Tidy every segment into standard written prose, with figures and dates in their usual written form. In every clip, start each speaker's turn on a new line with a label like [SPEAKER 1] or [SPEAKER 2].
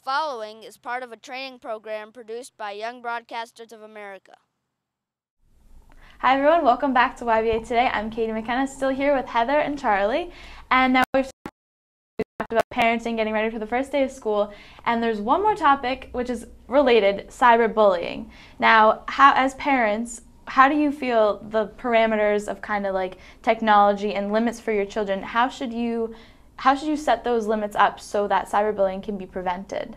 [SPEAKER 1] following is part of a training program produced by Young Broadcasters of America.
[SPEAKER 2] Hi everyone, welcome back to YBA Today. I'm Katie McKenna, still here with Heather and Charlie. And now we've talked about parenting, getting ready for the first day of school. And there's one more topic which is related, cyberbullying. Now, as parents, how do you feel the parameters of kind of like technology and limits for your children? How should you set those limits up so that cyberbullying can be prevented?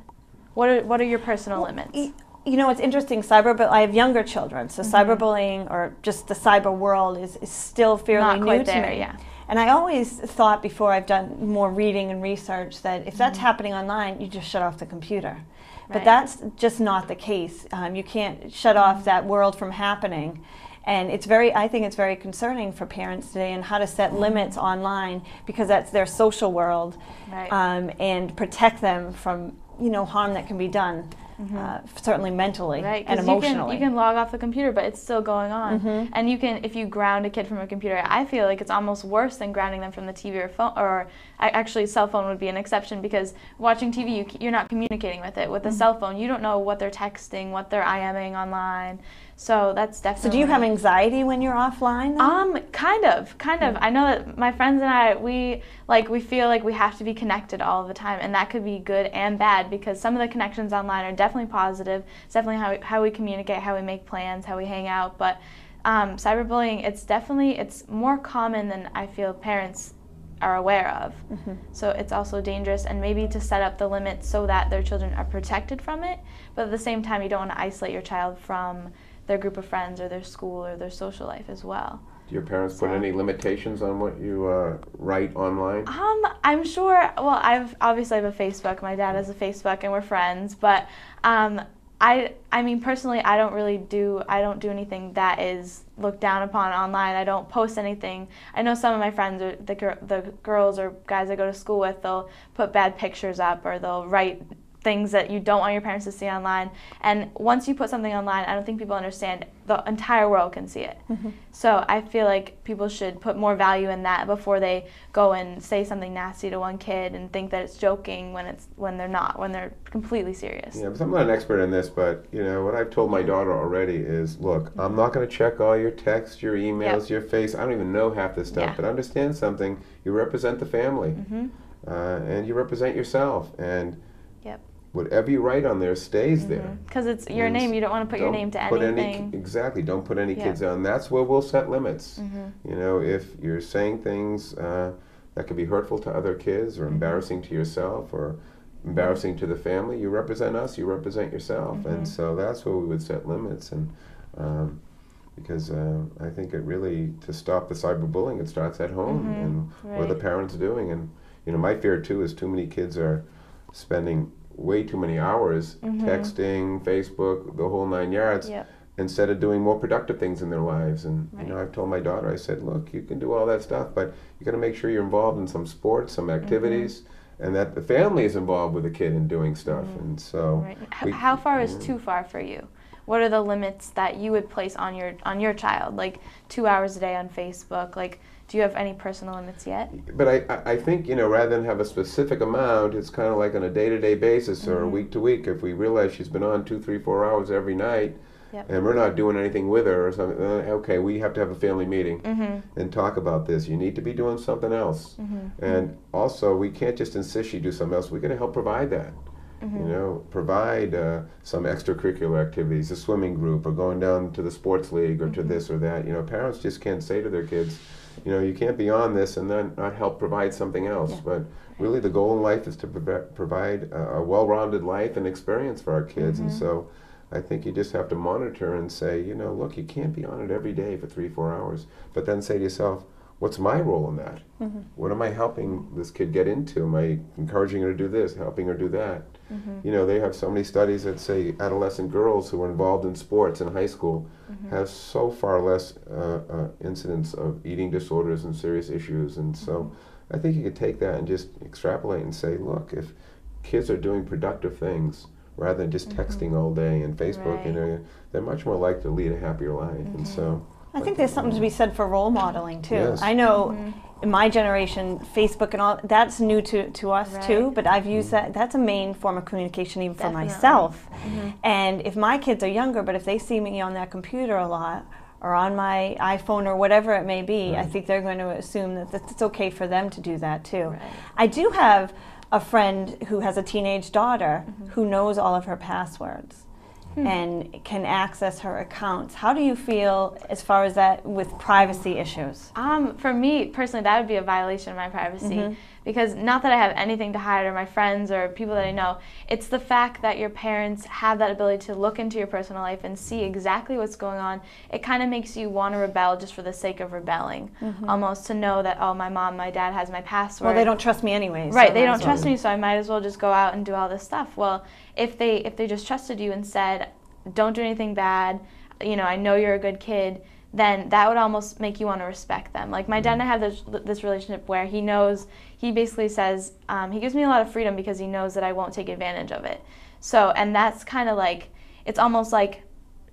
[SPEAKER 2] What are your personal limits?
[SPEAKER 3] You know, it's interesting. I have younger children, so cyberbullying or just the cyber world is still fairly new to me.
[SPEAKER 2] Yeah.
[SPEAKER 3] And I always thought before I've done more reading and research that if that's happening online, you just shut off the computer. But
[SPEAKER 2] Right.
[SPEAKER 3] that's just not the case. You can't shut off that world from happening. And I think it's very concerning for parents today and how to set limits online because that's their social world,
[SPEAKER 2] Right.
[SPEAKER 3] and protect them from harm that can be done. Certainly mentally and emotionally.
[SPEAKER 2] You can log off the computer, but it's still going on. And if you ground a kid from a computer, I feel like it's almost worse than grounding them from the TV or phone. Or actually, cell phone would be an exception because watching TV, you're not communicating with it. With a cell phone, you don't know what they're texting, what they're IMing online. So that's definitely.
[SPEAKER 3] So do you have anxiety when you're offline then?
[SPEAKER 2] Kind of. I know that my friends and I, we feel like we have to be connected all the time, and that could be good and bad because some of the connections online are definitely positive. It's definitely how we communicate, how we make plans, how we hang out. But cyberbullying, it's more common than I feel parents are aware of. So it's also dangerous, and maybe to set up the limits so that their children are protected from it. But at the same time, you don't want to isolate your child from their group of friends or their school or their social life as well.
[SPEAKER 4] Do your parents put any limitations on what you write online?
[SPEAKER 2] I'm sure. Well, I obviously have a Facebook. My dad has a Facebook, and we're friends. But I mean, personally, I don't do anything that is looked down upon online. I don't post anything. I know some of my friends, or the girls or guys I go to school with, they'll put bad pictures up or they'll write things that you don't want your parents to see online. And once you put something online, I don't think people understand the entire world can see it. So I feel like people should put more value in that before they go and say something nasty to one kid and think that it's joking when they're not, when they're completely serious.
[SPEAKER 4] Yeah, because I'm not an expert in this, but what I've told my daughter already is, look, I'm not going to check all your texts, your emails, your face. I don't even know half this stuff, but understand something. You represent the family, and you represent yourself, and whatever you write on there stays there.
[SPEAKER 2] Because it's your name. You don't want to put your name to anything.
[SPEAKER 4] Exactly. Don't put any kids on. That's where we'll set limits. If you're saying things that could be hurtful to other kids or embarrassing to yourself or embarrassing to the family, you represent us, you represent yourself. And so that's where we would set limits. And because I think it really, to stop the cyberbullying, it starts at home and what are the parents doing. And my fear too is too many kids are spending way too many hours texting, Facebook, the whole 9 yards, instead of doing more productive things in their lives. And I've told my daughter, I said, look, you can do all that stuff, but you got to make sure you're involved in some sports, some activities, and that the family is involved with the kid in doing stuff. And so,
[SPEAKER 2] how far is too far for you? What are the limits that you would place on your child? Like 2 hours a day on Facebook, like. Do you have any personal limits yet?
[SPEAKER 4] But I think, rather than have a specific amount, it's kind of like on a day-to-day basis or a week-to-week. If we realize she's been on 2, 3, 4 hours every night, and we're not doing anything with her or something, okay, we have to have a family meeting and talk about this. You need to be doing something else. And also, we can't just insist she do something else. We're going to help provide that. Provide some extracurricular activities, a swimming group, or going down to the sports league or to this or that. Parents just can't say to their kids, you can't be on this and then not help provide something else. But really the goal in life is to provide a well-rounded life and experience for our kids. And so I think you just have to monitor and say, look, you can't be on it every day for 3, 4 hours. But then say to yourself, what's my role in that? What am I helping this kid get into? Am I encouraging her to do this, helping her do that? They have so many studies that say adolescent girls who are involved in sports in high school have so far less incidence of eating disorders and serious issues. And so I think you could take that and just extrapolate and say, look, if kids are doing productive things rather than just texting all day and Facebook, they're much more likely to lead a happier life. And so
[SPEAKER 3] I think there's something to be said for role modeling too.
[SPEAKER 4] Yes.
[SPEAKER 3] I know in my generation, Facebook and all, that's new to us too, but I've used that. That's a main form of communication even for myself. And if my kids are younger, but if they see me on that computer a lot, or on my iPhone or whatever it may be, I think they're going to assume that it's okay for them to do that too.
[SPEAKER 2] Right.
[SPEAKER 3] I do have a friend who has a teenage daughter who knows all of her passwords and can access her accounts. How do you feel as far as that with privacy issues?
[SPEAKER 2] For me personally, that would be a violation of my privacy. Because not that I have anything to hide, or my friends or people that I know, it's the fact that your parents have that ability to look into your personal life and see exactly what's going on. It kind of makes you want to rebel just for the sake of rebelling, almost to know that, oh, my mom, my dad has my password.
[SPEAKER 3] Well, they don't trust me anyways.
[SPEAKER 2] Right,
[SPEAKER 3] so
[SPEAKER 2] they don't trust me, so I might as well just go out and do all this stuff. Well, if they just trusted you and said, don't do anything bad, you know, I know you're a good kid, then that would almost make you want to respect them. Like my dad and I have this relationship where he basically says, he gives me a lot of freedom because he knows that I won't take advantage of it. So, and that's kind of like, it's almost like,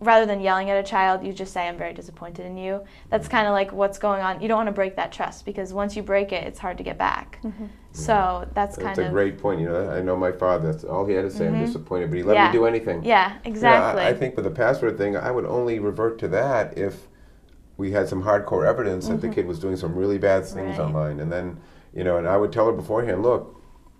[SPEAKER 2] rather than yelling at a child, you just say, I'm very disappointed in you. That's kind of like what's going on. You don't want to break that trust, because once you break it, it's hard to get back. So that's kind of...
[SPEAKER 4] That's a great point. You know, I know my father, that's all he had to say, I'm disappointed, but he let me do anything.
[SPEAKER 2] Yeah, exactly.
[SPEAKER 4] I think with the password thing, I would only revert to that if we had some hardcore evidence that the kid was doing some really bad things online. And then, you know, and I would tell her beforehand, look,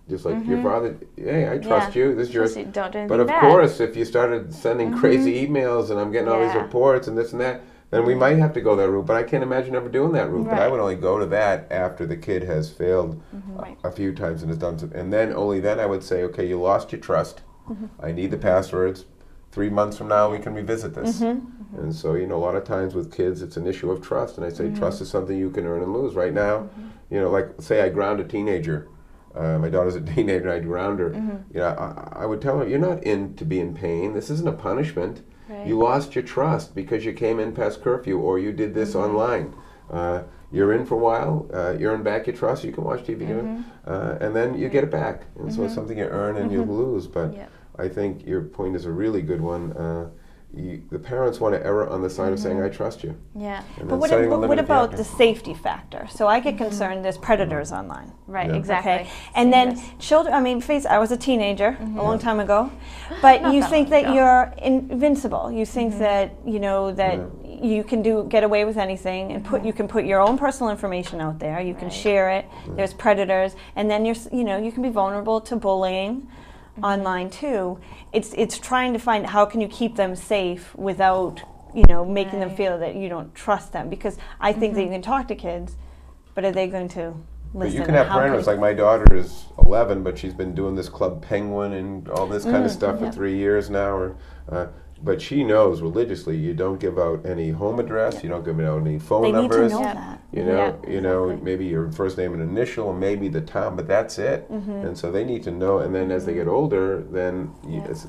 [SPEAKER 4] just like your father, hey, I trust you, this is yours.
[SPEAKER 2] Don't do anything
[SPEAKER 4] But of
[SPEAKER 2] bad.
[SPEAKER 4] course, if you started sending crazy emails and I'm getting all these reports and this and that, then we might have to go that route. But I can't imagine ever doing that route. But I would only go to that after the kid has failed a few times and has done some. And then, only then I would say, okay, you lost your trust. I need the passwords. 3 months from now, we can revisit this. And so, you know, a lot of times with kids, it's an issue of trust. And I say trust is something you can earn and lose. Right now, you know, like say I ground a teenager. My daughter's a teenager, I ground her. You know, I would tell her, you're not in to be in pain. This isn't a punishment. You lost your trust because you came in past curfew or you did this online. You're in for a while, you earn back your trust, you can watch TV, and then you get it back. And so it's something you earn and you lose. But I think your point is a really good one. The parents want to err on the side of saying, I trust you.
[SPEAKER 2] Yeah.
[SPEAKER 3] But what about the safety factor? So I get concerned there's predators online.
[SPEAKER 2] Right, exactly.
[SPEAKER 3] Okay. And then children, I mean, I was a teenager a long time ago, but you think that you're invincible. You think that, you know, that you can get away with anything, and you can put your own personal information out there. You can share it. There's predators, and then you can be vulnerable to bullying online too. It's trying to find how can you keep them safe without, you know, making them feel that you don't trust them, because I think that you can talk to kids, but are they going to listen?
[SPEAKER 4] But you can have parameters. Like my daughter is 11, but she's been doing this Club Penguin and all this kind of stuff for 3 years now. But she knows religiously you don't give out any home address, you don't give out any phone numbers.
[SPEAKER 3] They need to know that.
[SPEAKER 4] You know, maybe your first name and initial, and maybe the town, but that's it. And so they need to know. And then as they get older, then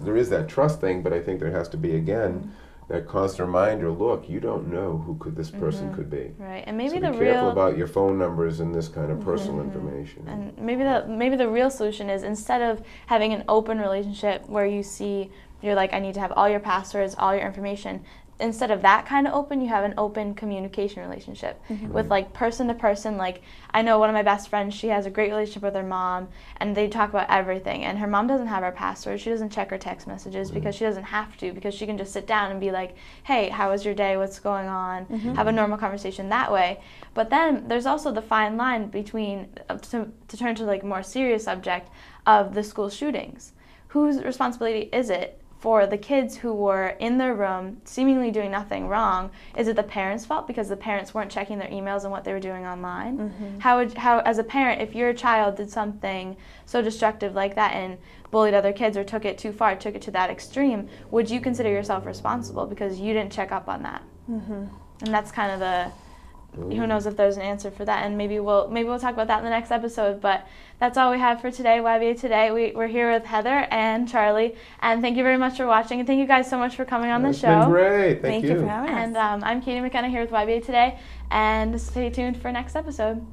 [SPEAKER 4] there is that trust thing. But I think there has to be again that constant reminder. Look, you don't know who this person could be.
[SPEAKER 2] Right, and maybe
[SPEAKER 4] so be careful about your phone numbers and this kind of personal information.
[SPEAKER 2] And maybe the real solution is, instead of having an open relationship where you're like, I need to have all your passwords, all your information. Instead of that kind of open, you have an open communication relationship with like person to person. Like I know one of my best friends, she has a great relationship with her mom, and they talk about everything. And her mom doesn't have her password. She doesn't check her text messages because she doesn't have to, because she can just sit down and be like, hey, how was your day? What's going on? Have a normal conversation that way. But then there's also the fine line between, to turn to like a more serious subject of the school shootings. Whose responsibility is it for the kids who were in their room seemingly doing nothing wrong? Is it the parents' fault because the parents weren't checking their emails and what they were doing online? How as a parent, if your child did something so destructive like that and bullied other kids or took it too far, took it to that extreme, would you consider yourself responsible because you didn't check up on that? And that's kind of the, who knows if there's an answer for that, and maybe we'll talk about that in the next episode. But that's all we have for today, YBA Today. We're here with Heather and Charlie, and thank you very much for watching, and thank you guys so much for coming on the show.
[SPEAKER 4] It's been great. Thank you
[SPEAKER 3] for having us.
[SPEAKER 2] And I'm Katie McKenna here with YBA Today, and stay tuned for next episode.